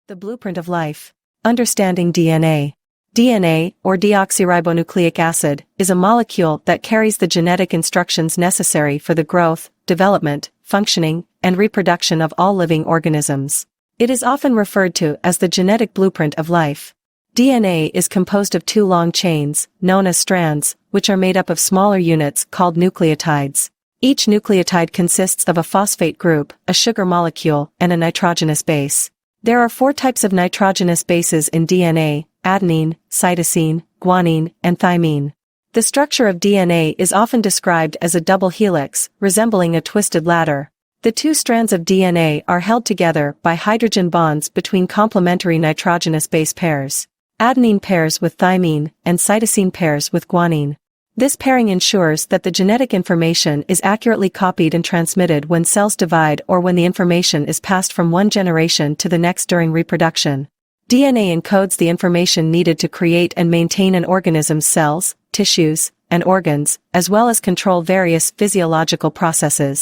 The blueprint of life. Understanding DNA. DNA, or deoxyribonucleic acid, is a molecule that carries the genetic instructions necessary for the growth, development, functioning, and reproduction of all living organisms. It is often referred to as the genetic blueprint of life. DNA is composed of two long chains, known as strands, which are made up of smaller units called nucleotides. Each nucleotide consists of a phosphate group, a sugar molecule, and a nitrogenous base. There are 4 types of nitrogenous bases in DNA: adenine, cytosine, guanine, and thymine. The structure of DNA is often described as a double helix, resembling a twisted ladder. The 2 strands of DNA are held together by hydrogen bonds between complementary nitrogenous base pairs. Adenine pairs with thymine, and cytosine pairs with guanine. This pairing ensures that the genetic information is accurately copied and transmitted when cells divide or when the information is passed from one generation to the next during reproduction. DNA encodes the information needed to create and maintain an organism's cells, tissues, and organs, as well as control various physiological processes.